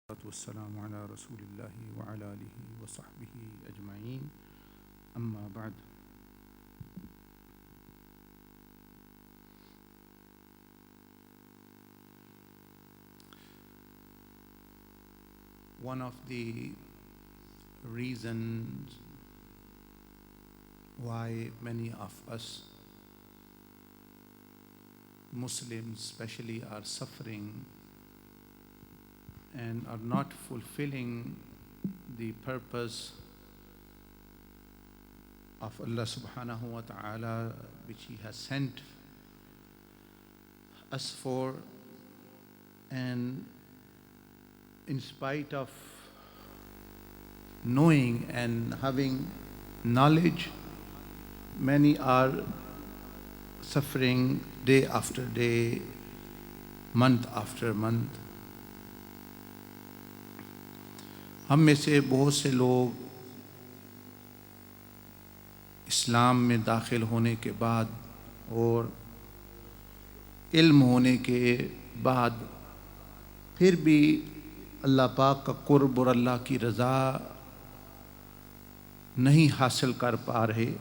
والسلام على رسول الله وعلى آله وصحبه أجمعين أما بعد. One of the reasons why many of us Muslims especially are suffering and are not fulfilling the purpose of Allah subhanahu wa ta'ala which He has sent us for, and in spite of knowing and having knowledge, many are suffering day after day, month after month. हम में से बहुत से लोग इस्लाम में दाखिल होने के बाद और इल्म होने के बाद फिर भी अल्लाह पाक का कुर्ब और अल्लाह की रज़ा नहीं हासिल कर पा रहे,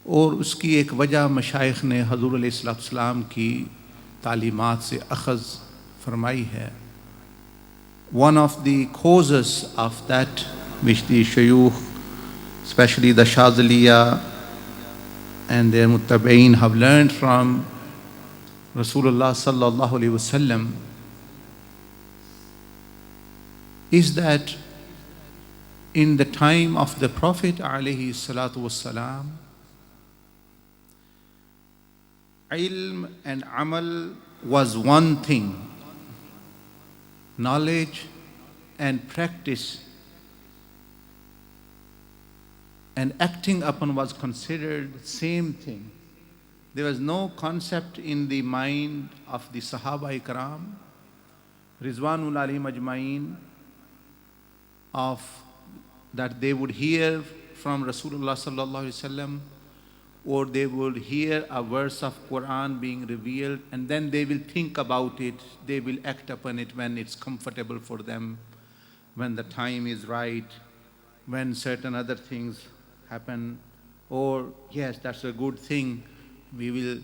और उसकी एक वजह मशाइख ने हज़ूर अलैहिस्सलाम की तालीमात से अख़ज़ फरमाई है. One of the causes of that which the shuyukh, especially the Shazaliya and their muttabain, have learned from Rasulullah sallallahu alaihi wasallam is that in the time of the Prophet alayhi salatu wassalam, ilm and amal was one thing. Knowledge and practice and acting upon was considered same thing. There was no concept in the mind of the Sahaba Ikram, Rizwanul Alayhim Ajma'in, of that they would hear from Rasulullah sallallahu alaihi wasallam, or they would hear a verse of Quran being revealed and then they will think about it, they will act upon it when it's comfortable for them, when the time is right, when certain other things happen, or yes, that's a good thing, we will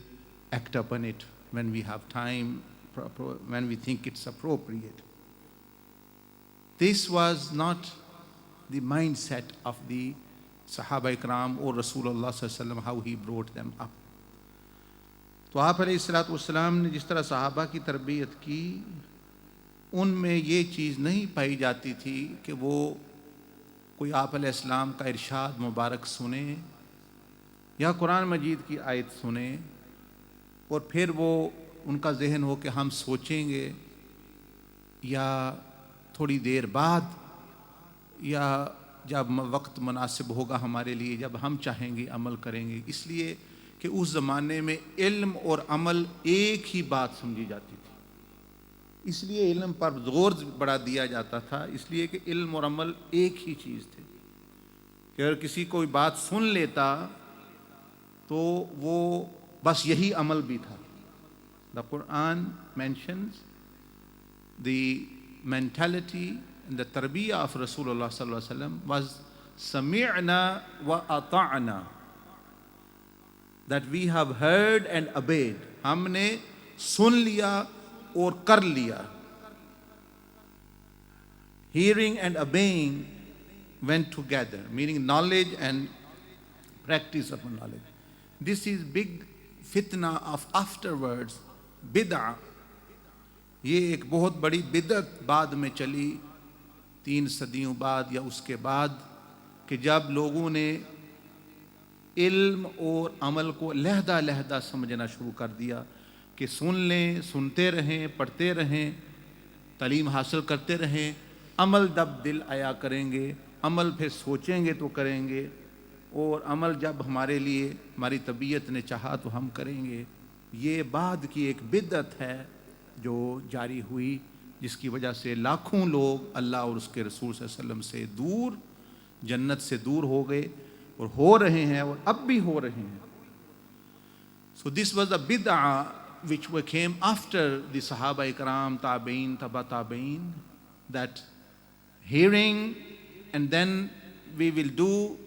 act upon it when we have time, when we think it's appropriate. This was not the mindset of the Sahaba Ikram or Rasulullah sallallahu alaihi wasallam, how he brought them up. तो आप अलैहिस्सलाम ने जिस तरह सहाबा की तरबियत की, उनमें ये चीज़ नहीं पाई जाती थी कि वो कोई आप अलैहिस्सलाम का इरशाद मुबारक सुने या कुरान मजीद की आयत सुने और फिर वो उनका जहन हो कि हम सोचेंगे या थोड़ी देर बाद या जब वक्त मुनासिब होगा हमारे लिए, जब हम चाहेंगे अमल करेंगे. इसलिए कि उस ज़माने में इल्म और अमल एक ही बात समझी जाती थी, इसलिए इल्म पर ज़ोर बड़ा दिया जाता था, इसलिए कि इल्म और अमल एक ही चीज़ थे. कि अगर किसी कोई बात सुन लेता तो वो बस यही अमल भी था. The Quran mentions the mentality and the tarbiyah of Rasulullah sallallahu alaihi wasallam was sami'na wa ata'na, that we have heard and obeyed. हमने सुन लिया और कर लिया. Hearing and obeying went together, meaning knowledge and practice upon knowledge. This is big fitna of afterwards, bid'ah. ये एक बहुत बड़ी बिदअत बाद में चली 3 सदियों बाद या उसके बाद, कि जब लोगों ने इल्म और अमल को लहदा लहदा समझना शुरू कर दिया कि सुन लें, सुनते रहें, पढ़ते रहें, तालीम हासिल करते रहें, अमल जब दिल आया करेंगे, अमल फिर सोचेंगे तो करेंगे, और अमल जब हमारे लिए हमारी तबीयत ने चाहा तो हम करेंगे. ये बाद की एक बिदअत है जो जारी हुई, जिसकी वजह से लाखों लोग अल्लाह और उसके रसूल सल्लल्लाहु अलैहि वसल्लम से दूर, जन्नत से दूर हो गए और हो रहे हैं और अब भी हो रहे हैं. So this was a bid'ah which came after the Sahaba Ikram, Tabein, Taba Tabein, that hearing and then we will do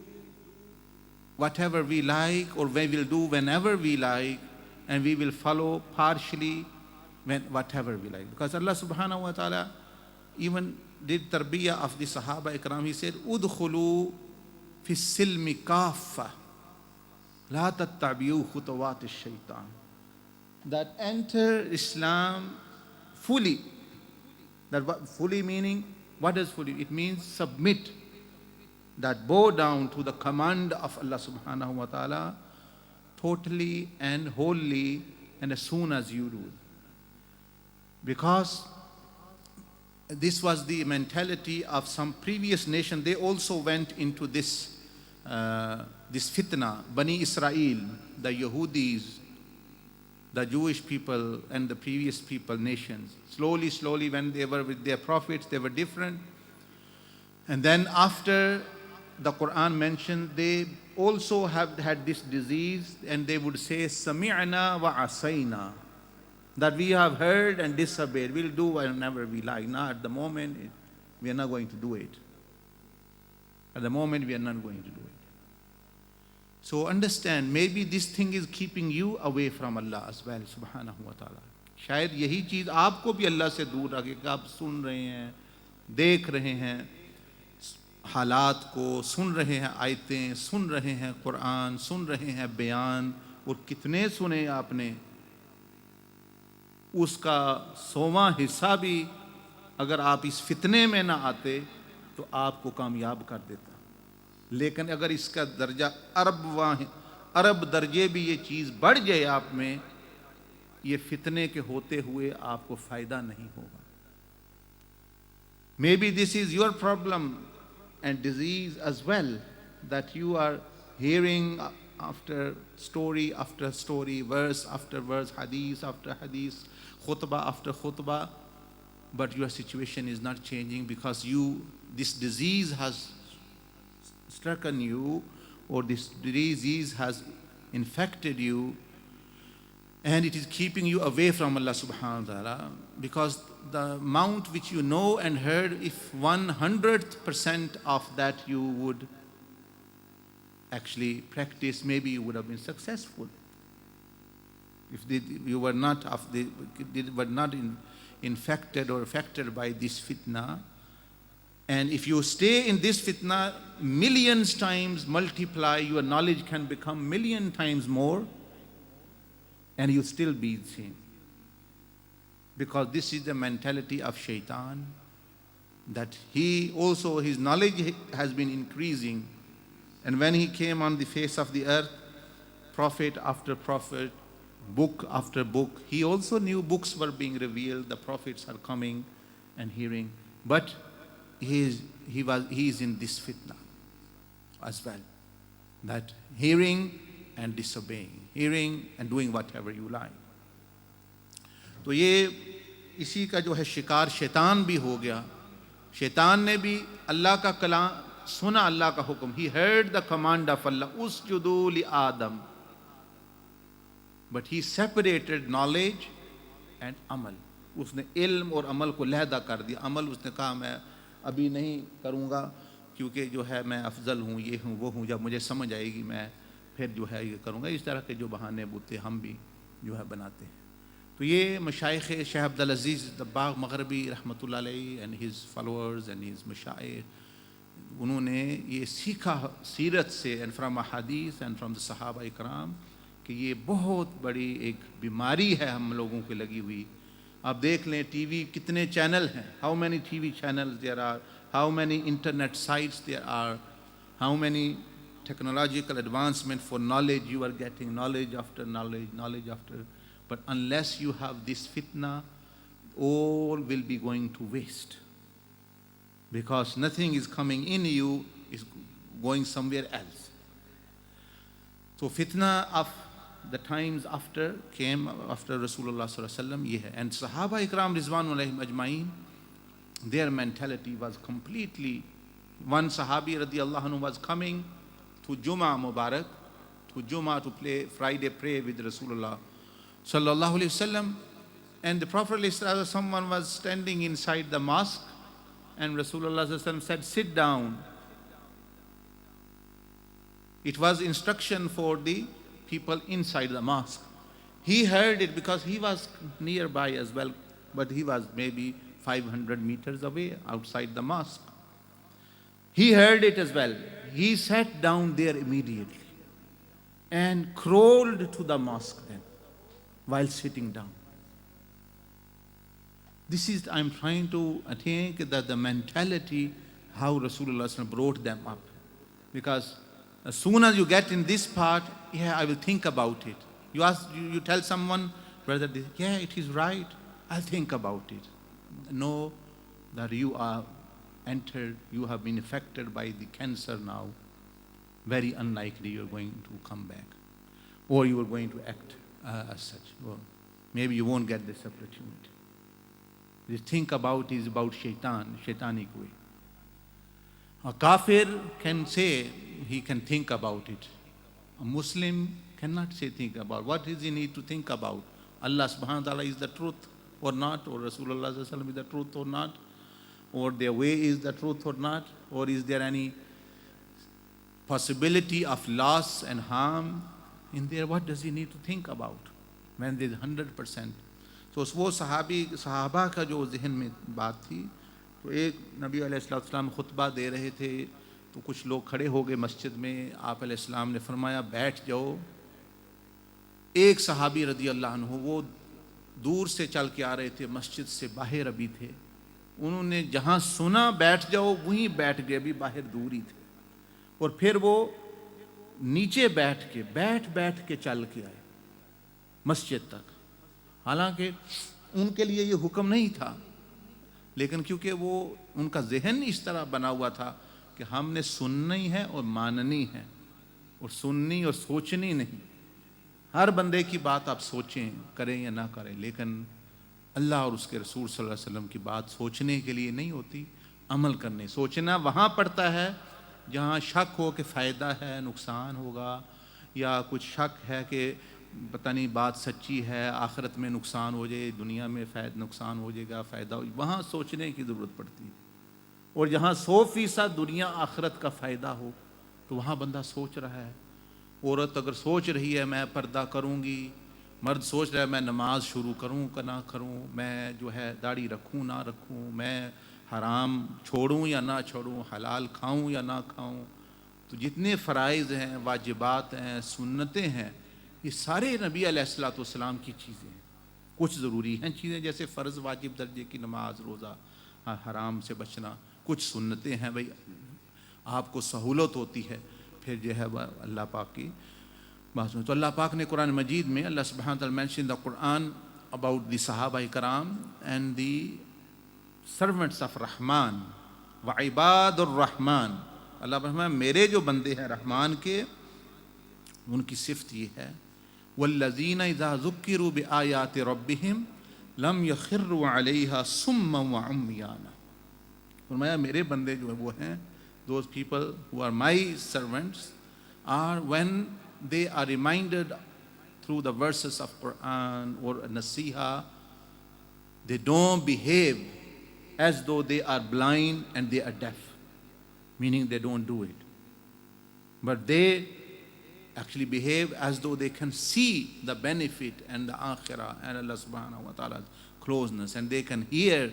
whatever we like, or we will do whenever we like, and we will follow partially whatever we like. Because Allah subhanahu wa ta'ala even did tarbiyah of the Sahaba Ikram. He said, Udkhulu fi silmi kaffa, la tattabi'u khutawat ash-shaytan. That enter Islam fully. That fully meaning, what does fully? It means submit. That bow down to the command of Allah subhanahu wa ta'ala totally and wholly, and as soon as you do. Because this was the mentality of some previous nation. They also went into this fitna. Bani Israel, the Yahudis, the Jewish people and the previous people, nations. Slowly, when they were with their prophets, they were different. And then after the Quran mentioned, they also have had this disease, and they would say, Sami'na wa asayna. That we have heard and disobeyed. We'll do whenever we like. Now at the moment, we are not going to do it. At the moment, we are not going to do it. So understand, maybe this thing is keeping you away from Allah as well, subhanahu wa ta'ala. शायद यही चीज़ आपको भी अल्लाह से दूर रखे कि आप सुन रहे हैं, देख रहे हैं हालात को, सुन रहे हैं आयतें, सुन रहे हैं कुरान, सुन रहे हैं बयान, और कितने सुने आपने, उसका 100वां हिस्सा भी अगर आप इस फितने में ना आते तो आपको कामयाब कर देता. लेकिन अगर इसका दर्जा अरब दर्जे भी ये चीज़ बढ़ जाए आप में, ये फितने के होते हुए आपको फ़ायदा नहीं होगा. Maybe this is your problem and disease as well, that you are hearing after story, verse after verse, hadith after hadith, khutbah after khutbah, but your situation is not changing because this disease has stricken you, or this disease has infected you, and it is keeping you away from Allah subhanahu wa ta'ala. Because the amount which you know and heard, if 100% of that you would actually practice, maybe you would have been successful. If you were not infected or affected by this fitna, and if you stay in this fitna, millions times multiply, your knowledge can become million times more, and you still be the same. Because this is the mentality of shaitan, that his knowledge has been increasing. And when he came on the face of the earth, prophet after prophet, book after book, he also knew books were being revealed, the prophets are coming and hearing. But he is in this fitna as well, that hearing and disobeying, hearing and doing whatever you like. तो ये इसी का जो है शिकार शैतान भी हो गया. शैतान ने भी अल्लाह का कलाम सुना, अल्लाह का हुक्म. He heard the command of Allah, usjudu li Adam. But he separated knowledge and amal. उसने इल्म और अमल को लहदा कर दिया. अमल उसने कहा मैं अभी नहीं करूँगा क्योंकि जो है मैं अफजल हूँ, ये हूँ, वो हूँ, जब मुझे समझ आएगी मैं फिर जो है ये करूँगा. इस तरह के जो बहाने बुते हम भी जो है बनाते हैं. तो ये मशाइख शेख अब्दुल अजीज़ दब्बाग़ मग़रिबी रहमतुल्लाह अलैहि and his followers and his मशाइख, उन्होंने ये सीखा सीरत से and from हदीस and from the सहाबा इकराम कि ये बहुत बड़ी एक बीमारी है हम लोगों को लगी हुई. आप देख लें टीवी कितने चैनल हैं, how many TV channels there are, how many internet sites there are, how many technological advancement for knowledge you are getting, knowledge after knowledge after. But unless you have this fitna, all will be going to waste. Because nothing is coming in you, is going somewhere else. So fitna of the times after came after Rasulullah sallallahu alaihi wasallam, ye hai. And Sahaba Ikram Rizwan alaihim ajma'in, their mentality was completely. One Sahabi radiallahu anhu was coming to Jummah Mubarak, to Jummah to play Friday prayer with Rasulullah sallallahu alaihi wasallam. And the Prophet alaihi wasallam, someone was standing inside the mosque, and Rasulullah sallallahu alaihi wasallam said, sit down. It was instruction for the people inside the mosque. He heard it because he was nearby as well, but he was maybe 500 meters away outside the mosque. He heard it as well. He sat down there immediately and crawled to the mosque then while sitting down. This is, I'm trying to think that the mentality, how Rasulullah brought them up. Because as soon as you get in this part, yeah, I will think about it. You tell someone, brother, yeah, it is right, I'll think about it. Know that you are entered, you have been affected by the cancer now. Very unlikely you're going to come back. Or you are going to act as such. Or maybe you won't get this opportunity. This think about is about shaitan, shaitanic way. A kafir can say he can think about it. A Muslim cannot say think about. What does he need to think about? Allah subhanahu wa ta'ala is the truth or not? Or Rasulullah sallallahu alaihi wasallam is the truth or not? Or their way is the truth or not? Or is there any possibility of loss and harm in there? What does he need to think about when there is 100%? तो वो सहाबा का जो जहन में बात थी, तो एक नबी अलैहिस्सलाम खुतबा दे रहे थे, तो कुछ लोग खड़े हो गए मस्जिद में। आप अलैहिस्सलाम ने फरमाया बैठ जाओ। एक सहाबी रदी अल्लाह अन्हु, वो दूर से चल के आ रहे थे, मस्जिद से बाहर अभी थे। उन्होंने जहाँ सुना बैठ जाओ वहीं बैठ गए, अभी बाहर दूर ही थे। और फिर वो नीचे बैठ के चल के आए मस्जिद तक। हालांकि उनके लिए ये हुक्म नहीं था, लेकिन क्योंकि वो उनका जहन इस तरह बना हुआ था कि हमने सुननी है और माननी है, और सुननी और सोचनी नहीं। हर बंदे की बात आप सोचें, करें या ना करें, लेकिन अल्लाह और उसके रसूल सल्लल्लाहु अलैहि वसल्लम की बात सोचने के लिए नहीं होती, अमल करने। सोचना वहाँ पड़ता है जहाँ शक हो कि फ़ायदा है, नुकसान होगा, या कुछ शक है कि पता नहीं बात सच्ची है, आखिरत में नुकसान हो जाए, दुनिया में नुकसान हो जाएगा, फ़ायदा हो, वहाँ सोचने की ज़रूरत पड़ती है। और जहाँ 100% दुनिया आखिरत का फ़ायदा हो, तो वहाँ बंदा सोच रहा है। औरत अगर सोच रही है मैं पर्दा करूँगी, मर्द सोच रहा है मैं नमाज शुरू करूँ कि ना करूँ, मैं जो है दाढ़ी रखूँ ना रखूँ, मैं हराम छोड़ूँ या ना छोड़ूँ, हलाल खाऊँ या ना खाऊँ। तो जितने फ़राइज़ हैं, वाजिबात हैं, सुन्नतें हैं, ये सारे नबी अलैहिस्सलाम की चीज़ें हैं। कुछ ज़रूरी हैं चीज़ें जैसे फ़र्ज़ वाजिब दर्जे की नमाज, रोज़ा, हराम से बचना। कुछ सुन्नतें हैं भाई आपको सहूलत होती है, फिर जो है वह अल्लाह पाक की बात सुनो। तो अल्लाह पाक ने कुरान मजीद में, अल्लाह सुब्हानहू व तआला mention the Quran about the सहाबा कराम and the servants of Rahman व इबादुर रहमान। अल्लाह फरमाया मेरे जो बंदे हैं रहमान के, उनकी सिफत ये है, वल्लज़ीना इज़ा ज़ुक्किरू बिआयाति रब्बिहिम लम यख़िर्रू अलैहा सुम्मन व उम्याना। फरमाया मेरे बंदे जो है वो हैं, those people who are my servants are when they are reminded through the verses of Quran or Nasiha, they don't behave as though they are blind and they are deaf, meaning they don't do it. But they actually behave as though they can see the benefit and the akhirah and Allah subhanahu wa ta'ala's closeness, and they can hear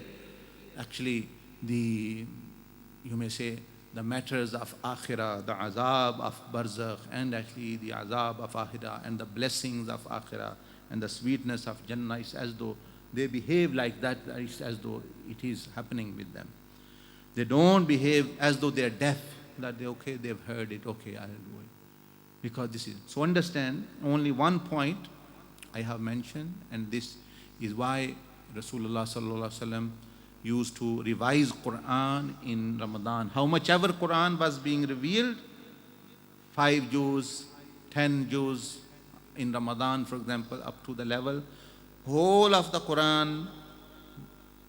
actually the, you may say, the matters of akhirah, the azab of barzakh, and actually the azab of akhirah, and the blessings of akhirah, and the sweetness of Jannah. It's as though they behave like that, it's as though it is happening with them. They don't behave as though they are deaf, that they, okay, they've heard it, okay, I'll do it. Because this is, so understand, only one point I have mentioned, and this is why Rasulullah sallallahu alaihi wasallam used to revise Quran in Ramadan. How much ever Quran was being revealed, 5 juz, 10 juz in Ramadan, for example, up to the level, whole of the Quran,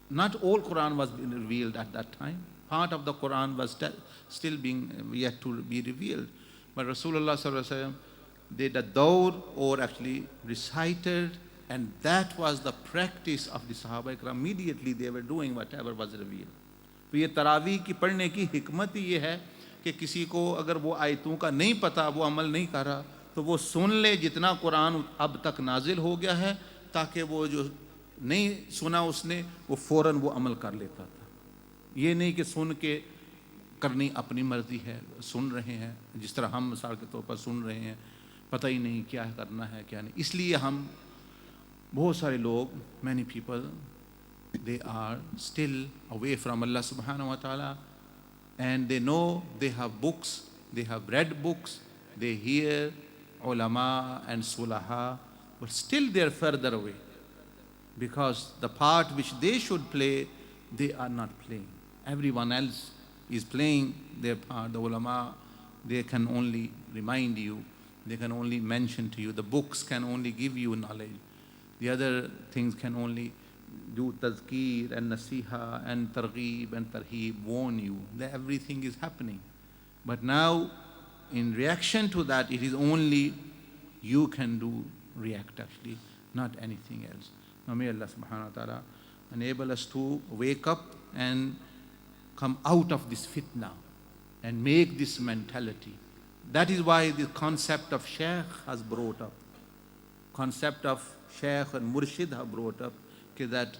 not all Quran was being revealed at that time. Part of the Quran was still being yet to be revealed. But Rasulullah sallallahu alaihi wasallam did a dawr, or actually recited And that was the practice of the Sahaba Ikram. Immediately they were doing whatever was revealed. तो ये तरावी की पढ़ने की हिकमत ही ये है कि किसी को अगर वो आयतों का नहीं पता, वो अमल नहीं कर रहा, तो वो सुन ले जितना कुरान अब तक नाजिल हो गया है, ताकि वो जो नहीं सुना उसने वो फ़ौरन वो अमल कर लेता था। ये नहीं कि सुन के करनी अपनी मर्ज़ी है, सुन रहे हैं जिस तरह हम मिसाल के तौर पर सुन रहे हैं, पता ही नहीं क्या करना है क्या नहीं। इसलिए हम बहुत सारे लोग, many people, they are still away from Allah subhanahu wa ta'ala, and they know they have books, they have read books, they hear ulama and sulaha, but still they are further away because the part which they should play, they are not playing. Everyone else is playing their part. The ulama, they can only remind you, they can only mention to you, the books can only give you knowledge. The other things can only do tazkir and nasiha and targheeb and tarheeb, warn you that everything is happening. But now, in reaction to that, it is only you can do, react actually, not anything else. Now may Allah subhanahu wa ta'ala enable us to wake up and come out of this fitna and make this mentality. That is why the concept of Shaykh has brought up. Concept of Shaykh and Murshid have brought up that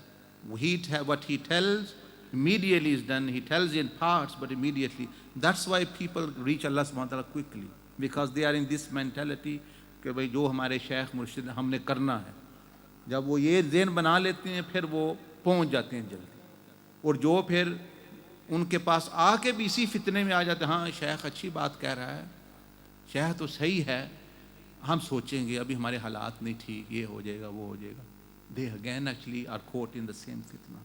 what he tells immediately is done. He tells in parts, but immediately. That's why people reach Allah subhanahu wa ta'ala quickly, because they are in this mentality कि भाई जो हमारे शेख मुर्शिद हमने करना है। जब वो ये ज़हन बना लेते हैं फिर वो पहुंच जाते हैं जल्दी, और जो फिर उनके पास आके भी इसी फितने में आ जाते हैं, हाँ शेख अच्छी बात कह रहा है, शेख तो सही है, हम सोचेंगे अभी हमारे हालात नहीं ठीक, ये हो जाएगा वो हो जाएगा। They again actually are caught in the same fitna.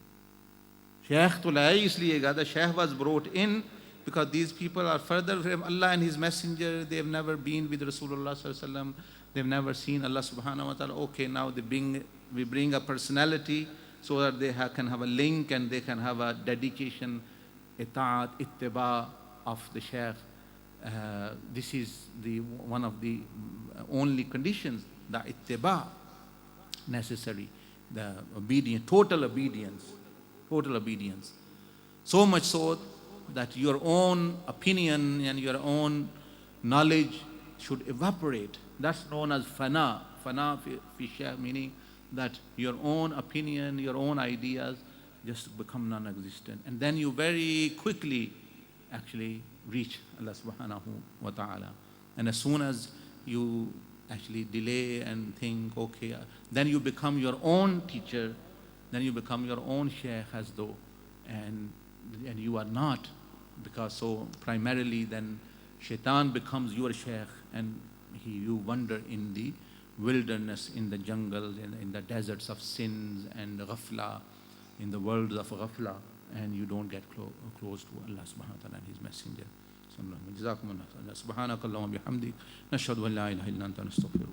Shaykh to lai isliye the Shaykh was brought in because these people are further from Allah and His Messenger. They have never been with Rasulullah sallallahu alaihi wasallam. They've never seen Allah subhanahu wa ta'ala. Okay, now we bring a personality so that they can have a link and they can have a dedication, itaat, ittiba of the Shaykh. This is one of the only conditions, the ittiba necessary, the obedience, total obedience. So much so that your own opinion and your own knowledge should evaporate. That's known as fana. Fana fi shaykh, meaning that your own opinion, your own ideas just become non-existent. And then you very quickly actually reach Allah subhanahu wa ta'ala. And as soon as you actually delay and think, okay, then you become your own teacher, then you become your own shaykh as though, and you are not, because so primarily then shaitan becomes your shaykh, and you wander in the wilderness, in the jungles, in the deserts of sins and ghafla, in the worlds of ghafla, and you don't get close to Allah subhanahu wa ta'ala and His Messenger. جزاكم الله خيرا. سبحانك اللهم وبحمدك نشهد أن لا إله إلا أنت نستغفرك.